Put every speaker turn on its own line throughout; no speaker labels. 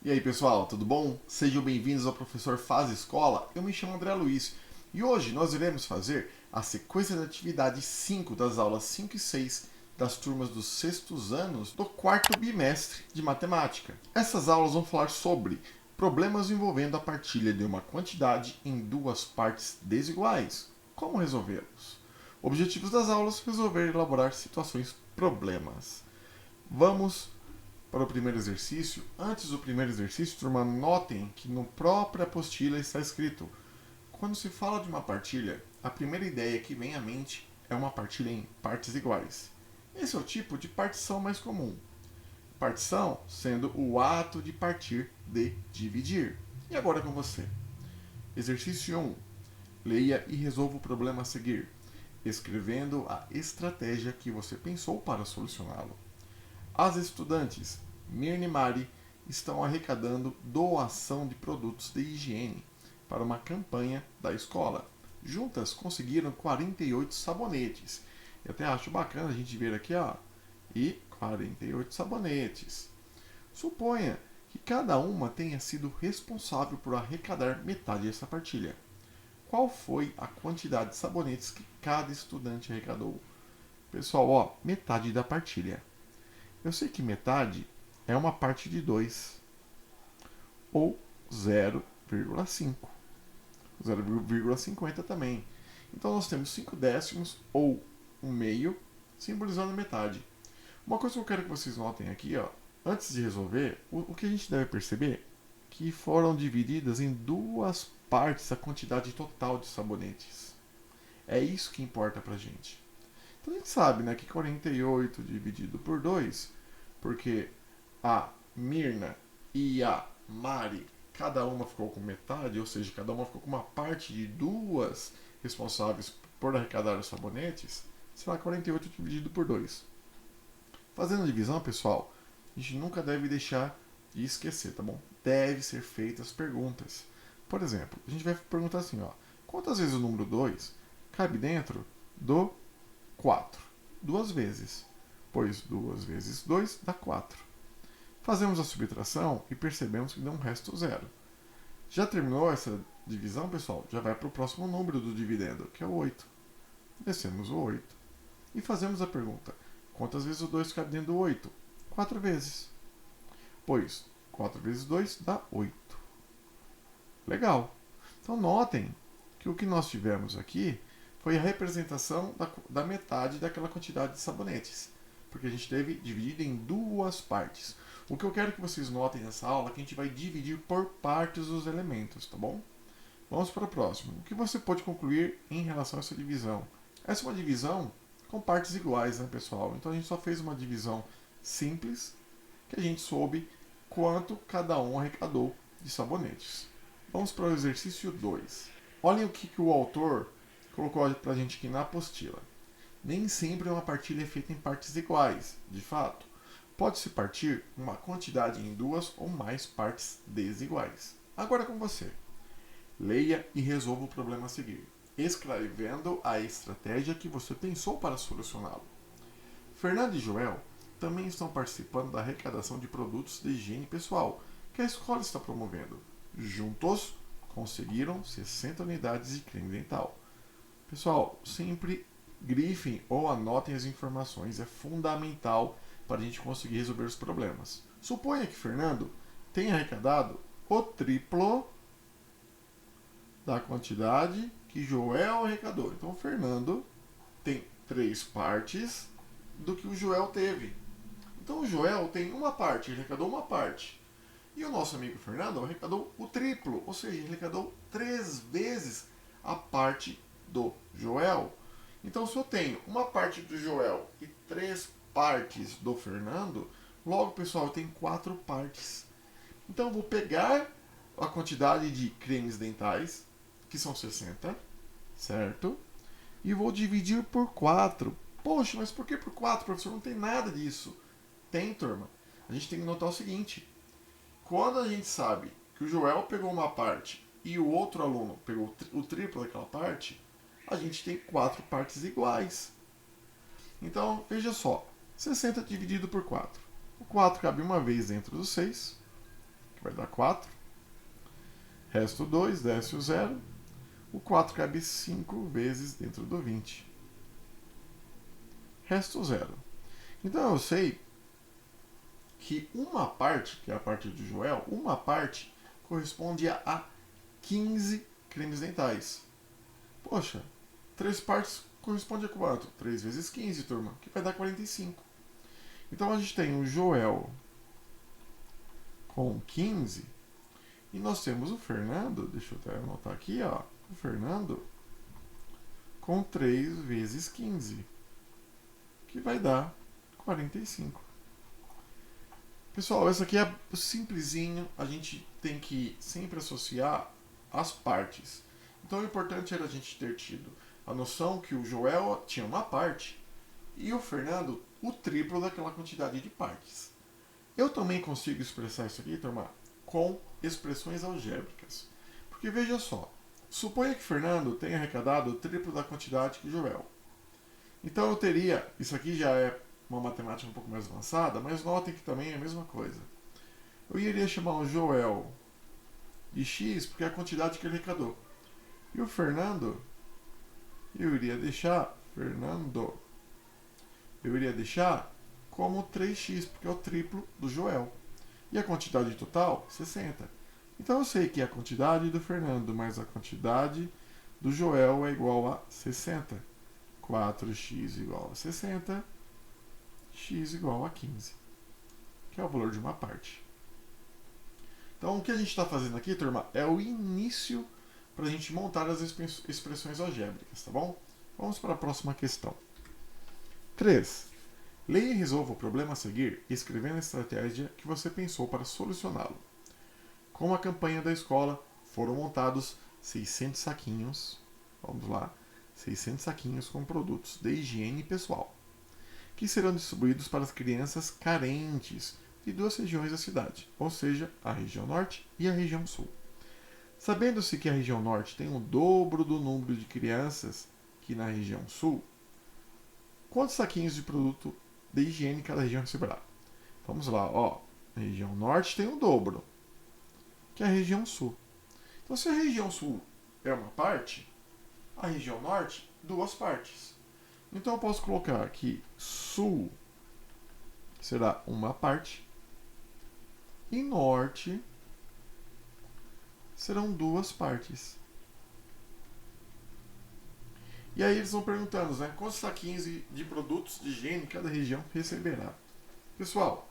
E aí pessoal, tudo bom? Sejam bem-vindos ao Professor Faz Escola. Eu me chamo André Luiz e hoje nós iremos fazer a sequência da atividade 5 das aulas 5 e 6 das turmas dos sextos anos do quarto bimestre de matemática. Essas aulas vão falar sobre problemas envolvendo a partilha de uma quantidade em duas partes desiguais. Como resolvê-los? Objetivos das aulas: resolver e elaborar situações problemas. Vamos para o primeiro exercício. Antes do primeiro exercício, turma, notem que no própria apostila está escrito: quando se fala de uma partilha, a primeira ideia que vem à mente é uma partilha em partes iguais. Esse é o tipo de partição mais comum. Partição sendo o ato de partir, de dividir. E agora com você. Exercício 1. Leia e resolva o problema a seguir, escrevendo a estratégia que você pensou para solucioná-lo. As estudantes Mirna e Mari estão arrecadando doação de produtos de higiene para uma campanha da escola. Juntas conseguiram 48 sabonetes. Eu até acho bacana a gente ver aqui, ó, e 48 sabonetes. Suponha que cada uma tenha sido responsável por arrecadar metade dessa partilha. Qual foi a quantidade de sabonetes que cada estudante arrecadou? Pessoal, ó, metade da partilha. Eu sei que metade é uma parte de 2, ou 0,5. 0,50 também. Então nós temos 5 décimos, ou 1 meio, simbolizando metade. Uma coisa que eu quero que vocês notem aqui, ó, antes de resolver, o que a gente deve perceber é que foram divididas em duas partes a quantidade total de sabonetes. É isso que importa pra gente. Então a gente sabe, né, que 48 dividido por 2, porque a Mirna e a Mari, cada uma ficou com metade, ou seja, cada uma ficou com uma parte de duas responsáveis por arrecadar os sabonetes, será 48 dividido por 2. Fazendo a divisão, pessoal, a gente nunca deve deixar de esquecer, tá bom? Deve ser feitas perguntas. Por exemplo, a gente vai perguntar assim, ó, quantas vezes o número 2 cabe dentro do 4? 2 vezes, pois 2 vezes 2 dá 4. Fazemos a subtração e percebemos que dá um resto zero. Já terminou essa divisão, pessoal? Já vai para o próximo número do dividendo, que é o 8. Descemos o 8 e fazemos a pergunta: quantas vezes o 2 cabe dentro do 8? 4 vezes, pois 4 vezes 2 dá 8. Legal. Então notem que o que nós tivemos aqui foi a representação da metade daquela quantidade de sabonetes, porque a gente teve dividido em duas partes. O que eu quero que vocês notem nessa aula é que a gente vai dividir por partes os elementos, tá bom? Vamos para o próximo. O que você pode concluir em relação a essa divisão? Essa é uma divisão com partes iguais, né, pessoal? Então a gente só fez uma divisão simples, que a gente soube quanto cada um arrecadou de sabonetes. Vamos para o exercício 2. Olhem o que o autor colocou para a gente aqui na apostila. Nem sempre uma partilha é feita em partes iguais, de fato. Pode-se partir uma quantidade em duas ou mais partes desiguais. Agora com você. Leia e resolva o problema a seguir, escrevendo a estratégia que você pensou para solucioná-lo. Fernando e Joel também estão participando da arrecadação de produtos de higiene pessoal que a escola está promovendo. Juntos, conseguiram 60 unidades de creme dental. Pessoal, sempre grifem ou anotem as informações, é fundamental para a gente conseguir resolver os problemas. Suponha que Fernando tenha arrecadado o triplo da quantidade que Joel arrecadou. Então, o Fernando tem 3 partes do que o Joel teve. Então, o Joel tem uma parte, ele arrecadou uma parte. E o nosso amigo Fernando arrecadou o triplo, ou seja, ele arrecadou 3 vezes a parte do Joel. Então, se eu tenho uma parte do Joel e 3 partes do Fernando, logo, pessoal, eu tenho 4 partes. Então, eu vou pegar a quantidade de cremes dentais, que são 60, certo? E vou dividir por 4. Poxa, mas por que por 4, professor? Não tem nada disso. Tem, turma. A gente tem que notar o seguinte: quando a gente sabe que o Joel pegou uma parte e o outro aluno pegou o triplo daquela parte, a gente tem 4 partes iguais. Então, veja só, 60 dividido por 4. O 4 cabe uma vez dentro do 6, que vai dar 4. Resto 2, desce o 0. O 4 cabe 5 vezes dentro do 20. Resto 0. Então eu sei que uma parte, que é a parte do Joel, uma parte corresponde a 15 cremes dentais. Poxa, 3 partes corresponde a quanto? 3 vezes 15, turma, que vai dar 45. Então a gente tem o Joel com 15 e nós temos o Fernando, deixa eu até anotar aqui, ó, o Fernando com 3 vezes 15, que vai dar 45. Pessoal, essa aqui é simplesinho, a gente tem que sempre associar as partes. Então o importante era a gente ter tido a noção que o Joel tinha uma parte e o Fernando o triplo daquela quantidade de partes. Eu também consigo expressar isso aqui, turma, com expressões algébricas. Porque veja só, suponha que Fernando tenha arrecadado o triplo da quantidade que Joel. Então eu teria, isso aqui já é uma matemática um pouco mais avançada, mas notem que também é a mesma coisa. Eu iria chamar o Joel de x porque é a quantidade que ele arrecadou. E o Fernando, eu iria deixar como 3x, porque é o triplo do Joel. E a quantidade total, 60. Então eu sei que a quantidade do Fernando mais a quantidade do Joel é igual a 60. 4x igual a 60, x igual a 15, que é o valor de uma parte. Então o que a gente está fazendo aqui, turma, é o início para a gente montar as expressões algébricas, tá bom? Vamos para a próxima questão. 3. Leia e resolva o problema a seguir, escrevendo a estratégia que você pensou para solucioná-lo. Com a campanha da escola, foram montados 600 saquinhos, vamos lá, 600 saquinhos com produtos de higiene pessoal, que serão distribuídos para as crianças carentes de 2 regiões da cidade, ou seja, a região norte e a região sul. Sabendo-se que a região norte tem o dobro do número de crianças que na região sul, quantos saquinhos de produto de higiene cada região receberá? Vamos lá, ó. A região norte tem o dobro, que é a região sul. Então, se a região sul é uma parte, a região norte, 2 partes. Então, eu posso colocar aqui sul será uma parte e norte serão 2 partes. E aí eles estão perguntando, né, quantos saquinhos de produtos de higiene cada região receberá. Pessoal,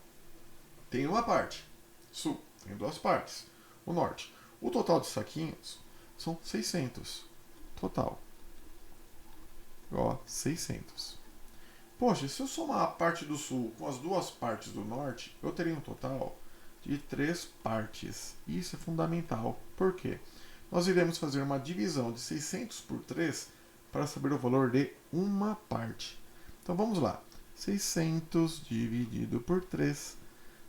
tem uma parte, sul, tem 2 partes, o norte. O total de saquinhos são 600, total. Ó, 600. Poxa, se eu somar a parte do sul com as 2 partes do norte, eu teria um total de 3 partes. Isso é fundamental. Por quê? Nós iremos fazer uma divisão de 600 por 3 para saber o valor de uma parte. Então vamos lá. 600 dividido por 3.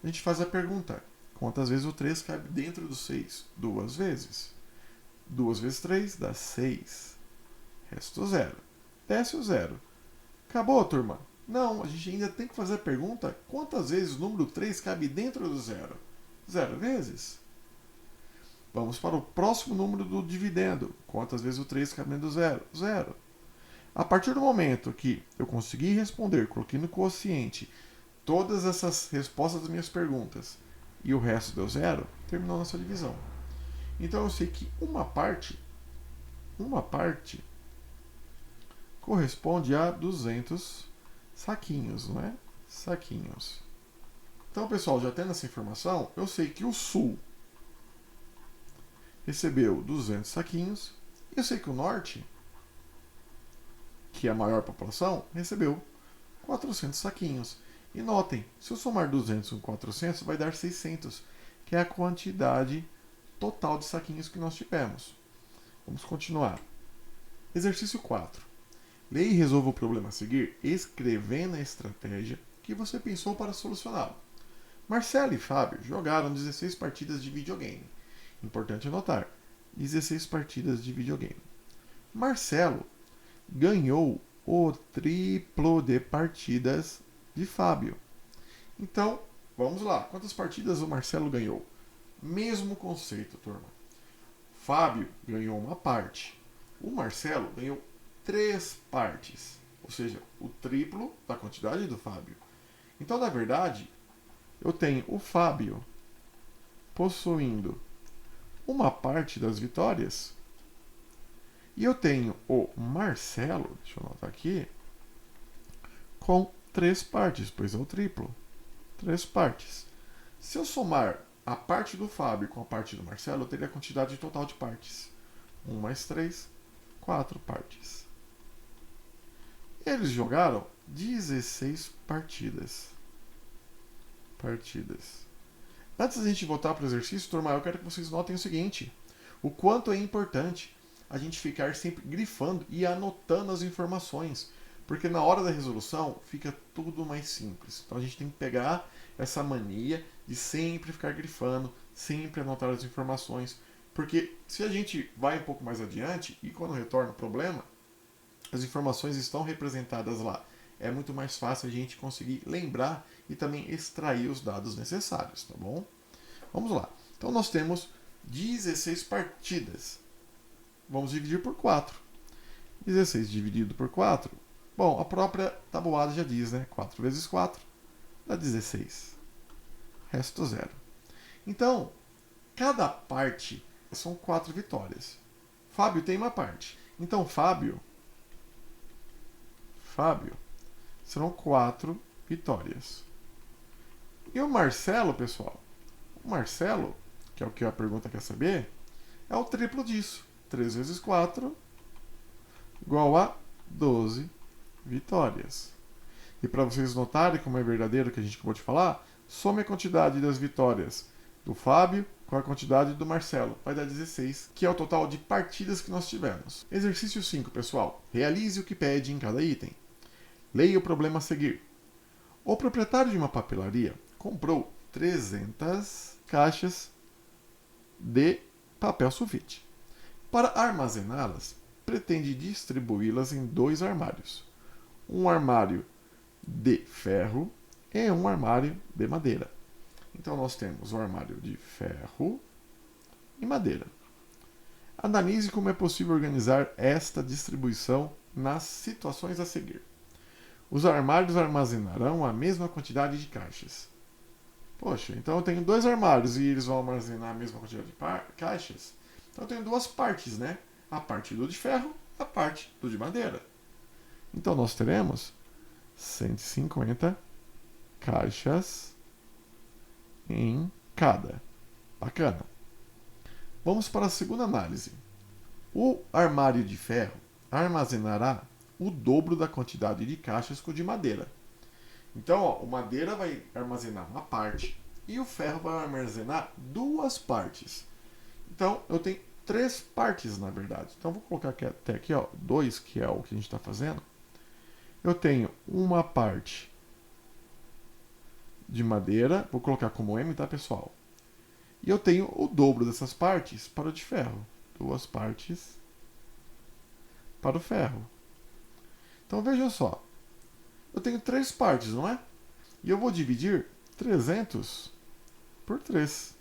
A gente faz a pergunta: quantas vezes o 3 cabe dentro do 6? 2 vezes. 2 vezes 3 dá 6. Resto 0. Desce o 0. Acabou, turma? Não, a gente ainda tem que fazer a pergunta: quantas vezes o número 3 cabe dentro do 0? 0 vezes. Vamos para o próximo número do dividendo. Quantas vezes o 3 cabe dentro do 0? 0. A partir do momento que eu consegui responder, coloquei no quociente todas essas respostas das minhas perguntas e o resto deu 0, terminou nossa divisão. Então eu sei que uma parte corresponde a 200 saquinhos, não é? Saquinhos. Então, pessoal, já tendo essa informação, eu sei que o sul recebeu 200 saquinhos e eu sei que o norte, que é a maior população, recebeu 400 saquinhos. E notem, se eu somar 200 com 400, vai dar 600, que é a quantidade total de saquinhos que nós tivemos. Vamos continuar. Exercício 4. Leia e resolva o problema a seguir, escrevendo a estratégia que você pensou para solucioná-lo. Marcelo e Fábio jogaram 16 partidas de videogame. Importante anotar, 16 partidas de videogame. Marcelo ganhou o triplo de partidas de Fábio. Então, vamos lá. Quantas partidas o Marcelo ganhou? Mesmo conceito, turma. Fábio ganhou uma parte. O Marcelo ganhou 3 partes. Ou seja, o triplo da quantidade do Fábio. Então, na verdade, eu tenho o Fábio possuindo uma parte das vitórias. E eu tenho o Marcelo, deixa eu anotar aqui, com 3 partes, pois é o triplo. 3 partes. Se eu somar a parte do Fábio com a parte do Marcelo, eu teria a quantidade total de partes. 1 mais 3, 4 partes. Eles jogaram 16 partidas. Antes da gente voltar para o exercício, turma, eu quero que vocês notem o seguinte. O quanto é importante a gente ficar sempre grifando e anotando as informações. Porque na hora da resolução fica tudo mais simples. Então a gente tem que pegar essa mania de sempre ficar grifando, sempre anotar as informações. Porque se a gente vai um pouco mais adiante e quando retorna o problema, as informações estão representadas lá. É muito mais fácil a gente conseguir lembrar e também extrair os dados necessários, tá bom? Vamos lá. Então nós temos 16 partidas. Vamos dividir por 4. 16 dividido por 4. Bom, a própria tabuada já diz, né? 4 vezes 4 dá 16. Resto 0. Então, cada parte são 4 vitórias. Fábio tem uma parte. Então, Fábio serão 4 vitórias. E o Marcelo, pessoal? O Marcelo, que é o que a pergunta quer saber, é o triplo disso. 3 vezes 4 igual a 12 vitórias. E para vocês notarem como é verdadeiro o que a gente acabou de falar, some a quantidade das vitórias do Fábio com a quantidade do Marcelo. Vai dar 16, que é o total de partidas que nós tivemos. Exercício 5, pessoal. Realize o que pede em cada item. Leia o problema a seguir. O proprietário de uma papelaria comprou 300 caixas de papel sulfite. Para armazená-las, pretende distribuí-las em 2 armários. Um armário de ferro e um armário de madeira. Então nós temos o armário de ferro e madeira. Analise como é possível organizar esta distribuição nas situações a seguir. Os armários armazenarão a mesma quantidade de caixas. Poxa, então eu tenho 2 armários e eles vão armazenar a mesma quantidade de caixas? Então eu tenho 2 partes, né? A parte do de ferro e a parte do de madeira. Então nós teremos 150 caixas em cada. Bacana. Vamos para a segunda análise. O armário de ferro armazenará o dobro da quantidade de caixas que o de madeira. Então, ó, o madeira vai armazenar uma parte e o ferro vai armazenar 2 partes. Então, eu tenho 3 partes, na verdade. Então, vou colocar aqui, até aqui, ó, 2, que é o que a gente está fazendo. Eu tenho uma parte de madeira, vou colocar como M, tá, pessoal? E eu tenho o dobro dessas partes para o de ferro. 2 partes para o ferro. Então, veja só. Eu tenho 3 partes, não é? E eu vou dividir 300 por 3.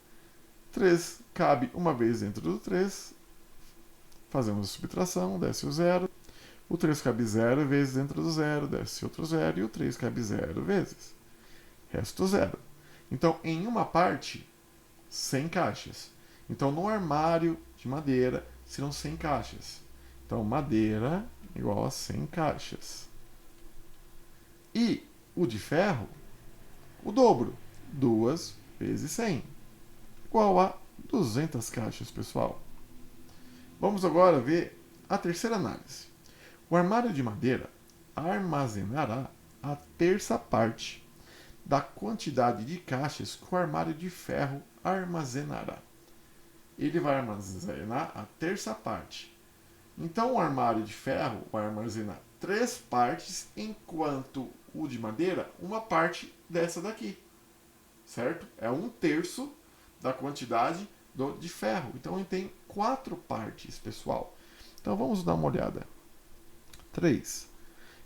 3 cabe uma vez dentro do 3. Fazemos a subtração, desce o 0. O 3 cabe 0 vezes dentro do 0, desce outro 0. E o 3 cabe 0 vezes. Resto 0. Então, em uma parte, 100 caixas. Então, no armário de madeira, serão 100 caixas. Então, madeira igual a 100 caixas. E o de ferro, o dobro. 2 vezes 100. Igual a 200 caixas, pessoal. Vamos agora ver a terceira análise. O armário de madeira armazenará a terça parte da quantidade de caixas que o armário de ferro armazenará. Ele vai armazenar a terça parte. Então, o armário de ferro vai armazenar 3 partes, enquanto o de madeira, uma parte dessa daqui. Certo? É 1/3 da quantidade de ferro. Então, ele tem 4 partes, pessoal. Então, vamos dar uma olhada. 3.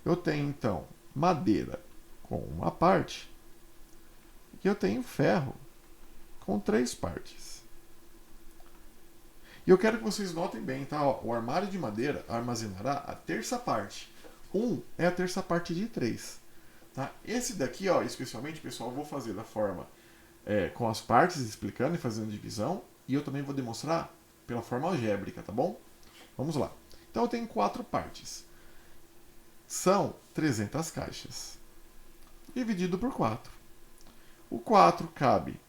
Eu tenho, então, madeira com uma parte. E eu tenho ferro com 3 partes. E eu quero que vocês notem bem, tá? Ó, o armário de madeira armazenará a terça parte. 1 é a terça parte de 3. Tá? Esse daqui, ó, especialmente, pessoal, eu vou fazer da forma com as partes explicando e fazendo divisão. E eu também vou demonstrar pela forma algébrica, tá bom? Vamos lá. Então eu tenho 4 partes. São 300 caixas. Dividido por 4. O 4 cabe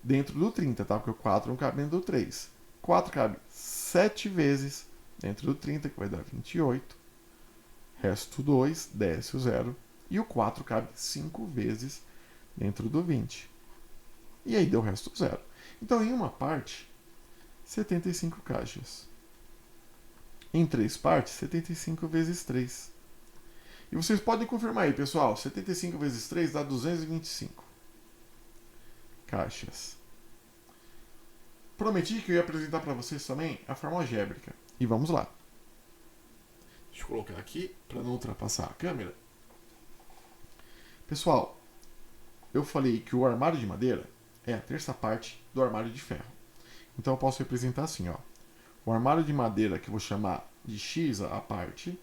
dentro do 30, tá? Porque o 4 não cabe dentro do 3. 4 cabe 7 vezes dentro do 30, que vai dar 28. Resto 2, desce o 0. E o 4 cabe 5 vezes dentro do 20. E aí deu o resto 0. Então, em uma parte, 75 caixas. Em 3 partes, 75 vezes 3. E vocês podem confirmar aí, pessoal. 75 vezes 3 dá 225 caixas. Prometi que eu ia apresentar para vocês também a forma algébrica. E vamos lá. Deixa eu colocar aqui para não ultrapassar a câmera. Pessoal, eu falei que o armário de madeira é a terça parte do armário de ferro. Então eu posso representar assim, ó. O armário de madeira que eu vou chamar de x a parte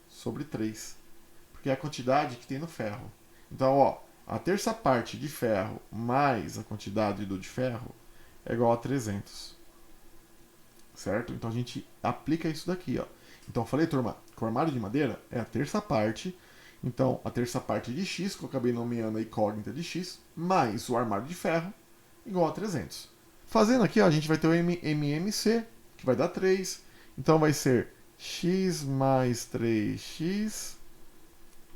sobre 3. Porque é a quantidade que tem no ferro. Então, ó, a terça parte de ferro mais a quantidade do de ferro é igual a 300. Certo? Então a gente aplica isso daqui, ó. Então eu falei, turma, que o armário de madeira é a terça parte. Então a terça parte de x, que eu acabei nomeando a incógnita de x, mais o armário de ferro, igual a 300. Fazendo aqui, ó, a gente vai ter o MMC, que vai dar 3. Então vai ser x mais 3x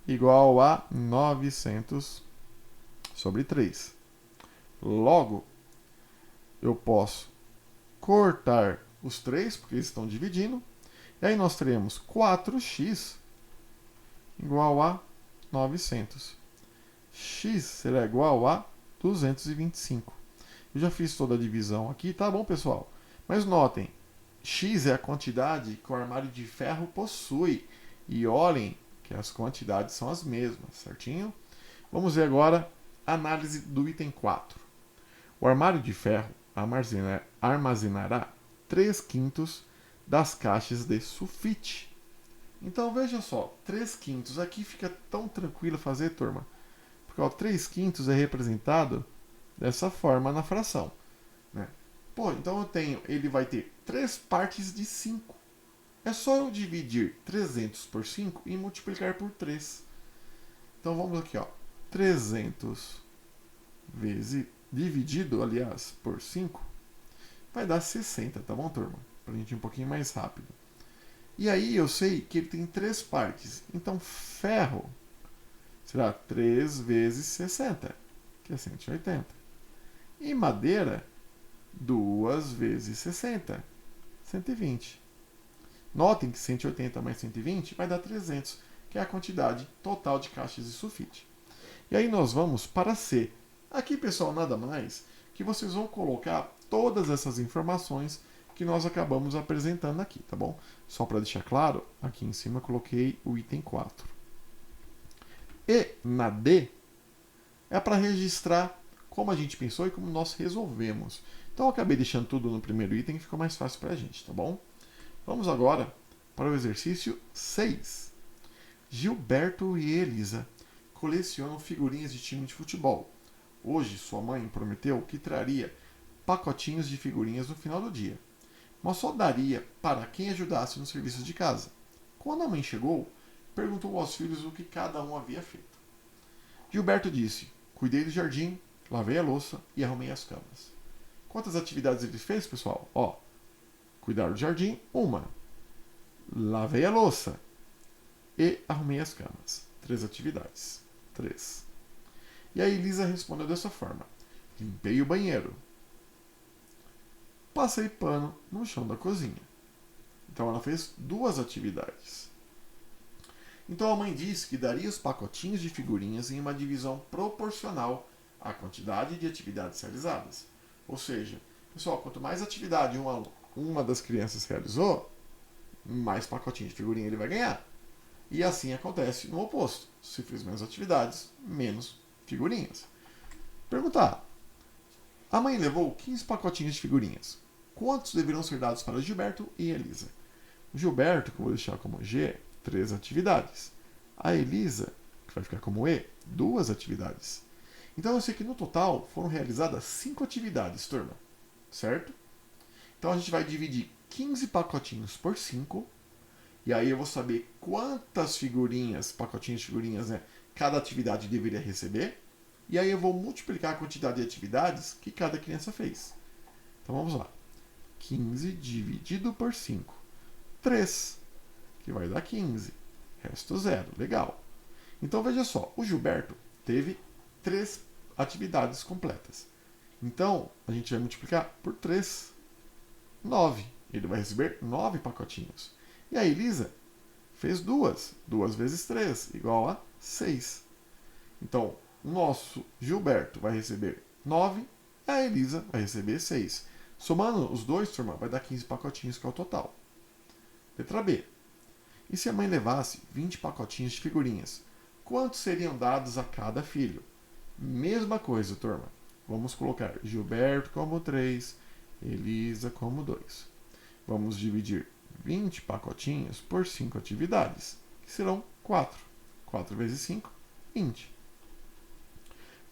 igual a 900 sobre 3. Logo, eu posso cortar os 3, porque eles estão dividindo. E aí nós teremos 4x igual a 900. X será igual a 225. Eu já fiz toda a divisão aqui, tá bom, pessoal? Mas notem, x é a quantidade que o armário de ferro possui. E olhem que as quantidades são as mesmas, certinho? Vamos ver agora a análise do item 4. O armário de ferro armazenará 3/5 das caixas de sulfite. Então veja só, 3/5 aqui fica tão tranquilo fazer, turma. Porque ó, 3/5 é representado dessa forma na fração. Né? Pô, então eu tenho, ele vai ter 3 partes de 5. É só eu dividir 300 por 5 e multiplicar por 3. Então vamos aqui, ó. 300 vezes, dividido, aliás, por 5, vai dar 60, tá bom, turma? Pra gente ir um pouquinho mais rápido. E aí eu sei que ele tem 3 partes. Então ferro será 3 vezes 60, que é 180. E madeira, 2 vezes 60, 120. Notem que 180 mais 120 vai dar 300, que é a quantidade total de caixas de sulfite. E aí nós vamos para C. Aqui, pessoal, nada mais que vocês vão colocar todas essas informações que nós acabamos apresentando aqui, tá bom? Só para deixar claro, aqui em cima eu coloquei o item 4. E na D é para registrar como a gente pensou e como nós resolvemos. Então eu acabei deixando tudo no primeiro item que ficou mais fácil para a gente, tá bom? Vamos agora para o exercício 6. Gilberto e Elisa colecionam figurinhas de time de futebol. Hoje sua mãe prometeu que traria pacotinhos de figurinhas no final do dia, mas só daria para quem ajudasse nos serviços de casa. Quando a mãe chegou, perguntou aos filhos o que cada um havia feito. Gilberto disse: cuidei do jardim, lavei a louça e arrumei as camas. Quantas atividades ele fez, pessoal? Ó, cuidar do jardim, 1. Lavei a louça e arrumei as camas. 3 atividades. 3. E aí Lisa respondeu dessa forma: limpei o banheiro. Passei pano no chão da cozinha. Então ela fez 2 atividades. Então a mãe disse que daria os pacotinhos de figurinhas em uma divisão proporcional à quantidade de atividades realizadas. Ou seja, pessoal, quanto mais atividade uma das crianças realizou, mais pacotinho de figurinha ele vai ganhar. E assim acontece no oposto. Se fez menos atividades, menos figurinhas. Perguntar: a mãe levou 15 pacotinhos de figurinhas. quantos deverão ser dados para Gilberto e Elisa? O Gilberto, que eu vou deixar como G, 3 atividades. A Elisa, que vai ficar como E, 2 atividades. Então eu sei que no total foram realizadas 5 atividades, turma. Certo? Então a gente vai dividir 15 pacotinhos por 5. E aí eu vou saber quantas figurinhas, pacotinhos de figurinhas, né, cada atividade deveria receber. E aí eu vou multiplicar a quantidade de atividades que cada criança fez. Então vamos lá. 15 dividido por 5. 3, que vai dar 15. Resto 0. Legal. Então veja só, o Gilberto teve 3 atividades completas. Então a gente vai multiplicar por 3. 9. Ele vai receber 9 pacotinhos. E a Elisa fez 2. 2 vezes 3, igual a 6. Então, o nosso Gilberto vai receber 9 e a Elisa vai receber 6. Somando os dois, turma, vai dar 15 pacotinhos, que é o total. Letra B. E se a mãe levasse 20 pacotinhos de figurinhas, quantos seriam dados a cada filho? Mesma coisa, turma. Vamos colocar Gilberto como 3, Elisa como 2. Vamos dividir 20 pacotinhos por 5 atividades, que serão 4. 4 vezes 5, 20.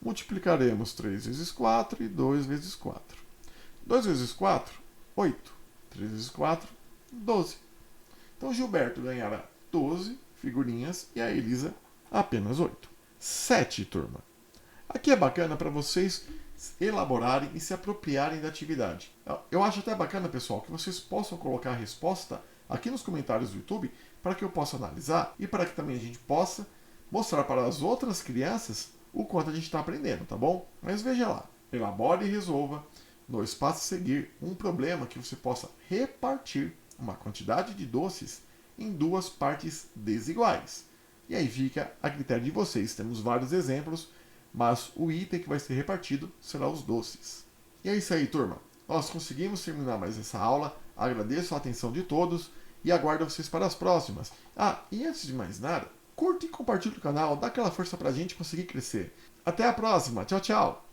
Multiplicaremos 3 vezes 4 e 2 vezes 4. 2 vezes 4, 8. 3 vezes 4, 12. Então Gilberto ganhará 12 figurinhas e a Elisa apenas 8. 7, turma. Aqui é bacana para vocês elaborarem e se apropriarem da atividade. Eu acho até bacana, pessoal, que vocês possam colocar a resposta aqui nos comentários do YouTube para que eu possa analisar e para que também a gente possa mostrar para as outras crianças o quanto a gente está aprendendo, tá bom? Mas veja lá, elabore e resolva no espaço a seguir um problema que você possa repartir uma quantidade de doces em 2 partes desiguais. E aí fica a critério de vocês. Temos vários exemplos, mas o item que vai ser repartido será os doces. E é isso aí, turma. Nós conseguimos terminar mais essa aula. Agradeço a atenção de todos e aguardo vocês para as próximas. E antes de mais nada, curta e compartilhe o canal, dá aquela força pra gente conseguir crescer. Até a próxima. Tchau, tchau.